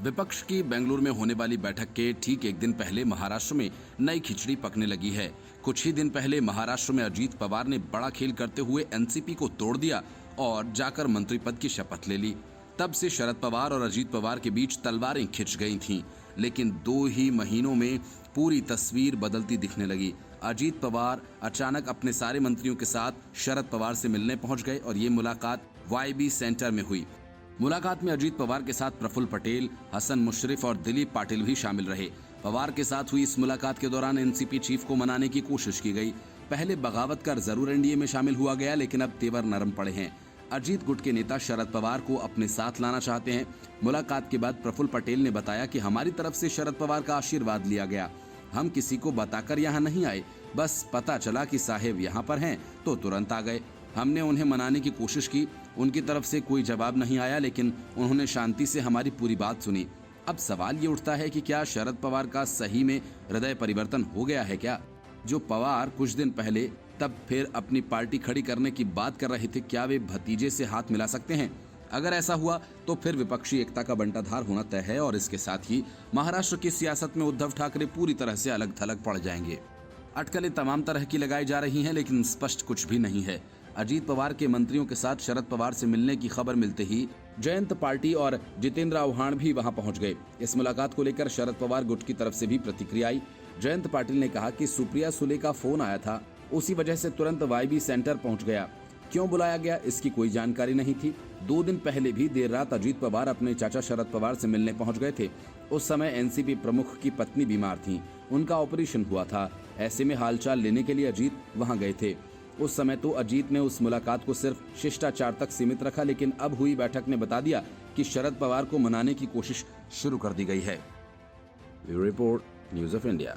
विपक्ष की बेंगलुरु में होने वाली बैठक के ठीक एक दिन पहले महाराष्ट्र में नई खिचड़ी पकने लगी है। कुछ ही दिन पहले महाराष्ट्र में अजीत पवार ने बड़ा खेल करते हुए एनसीपी को तोड़ दिया और जाकर मंत्री पद की शपथ ले ली। तब से शरद पवार और अजीत पवार के बीच तलवारें खिंच गई थीं, लेकिन 2 ही महीनों में पूरी तस्वीर बदलती दिखने लगी। अजीत पवार अचानक अपने सारे मंत्रियों के साथ शरद पवार से मिलने पहुंच गए और ये मुलाकात वाईबी सेंटर में हुई। मुलाकात में अजीत पवार के साथ प्रफुल्ल पटेल, हसन मुशर्रफ और दिलीप पाटिल भी शामिल रहे। पवार के साथ हुई इस मुलाकात के दौरान एनसीपी चीफ को मनाने की कोशिश की गई। पहले बगावत कर जरूर एनडीए में शामिल हुआ गया, लेकिन अब तेवर नरम पड़े हैं। अजीत गुट के नेता शरद पवार को अपने साथ लाना चाहते हैं। मुलाकात के बाद प्रफुल्ल पटेल ने बताया कि हमारी तरफ से शरद पवार का आशीर्वाद लिया गया। हम किसी को बताकर यहाँ नहीं आए, बस पता चला कि साहेब यहाँ पर हैं तो तुरंत आ गए। हमने उन्हें मनाने की कोशिश की, उनकी तरफ से कोई जवाब नहीं आया, लेकिन उन्होंने शांति से हमारी पूरी बात सुनी। अब सवाल ये उठता है कि क्या शरद पवार का सही में हृदय परिवर्तन हो गया है क्या? जो पवार कुछ दिन पहले तब फिर अपनी पार्टी खड़ी करने की बात कर रहे थे, क्या वे भतीजे से हाथ मिला सकते हैं? अगर ऐसा हुआ तो फिर विपक्षी एकता का बंटाधार होना तय है और इसके साथ ही महाराष्ट्र की सियासत में उद्धव ठाकरे पूरी तरह से अलग थलग पड़ जाएंगे। अटकलें तमाम तरह की लगाई जा रही हैं, लेकिन स्पष्ट कुछ भी नहीं है। अजीत पवार के मंत्रियों के साथ शरद पवार से मिलने की खबर मिलते ही जयंत पार्टी और जितेंद्र आव्हाण भी वहां पहुंच गए। इस मुलाकात को लेकर शरद पवार गुट की तरफ से भी प्रतिक्रिया आई। जयंत पाटिल ने कहा कि सुप्रिया सुले का फोन आया था, उसी वजह से तुरंत वाईबी सेंटर पहुंच गया। क्यों बुलाया गया इसकी कोई जानकारी नहीं थी। 2 दिन पहले भी देर रात अजीत पवार अपने चाचा शरद पवार से मिलने पहुंच गए थे। उस समय एनसीपी प्रमुख की पत्नी बीमार थी, उनका ऑपरेशन हुआ था। ऐसे में हालचाल लेने के लिए अजीत वहां गए थे। उस समय तो अजीत ने उस मुलाकात को सिर्फ शिष्टाचार तक सीमित रखा, लेकिन अब हुई बैठक ने बता दिया कि शरद पवार को मनाने की कोशिश शुरू कर दी गई है। Bureau report, news of India.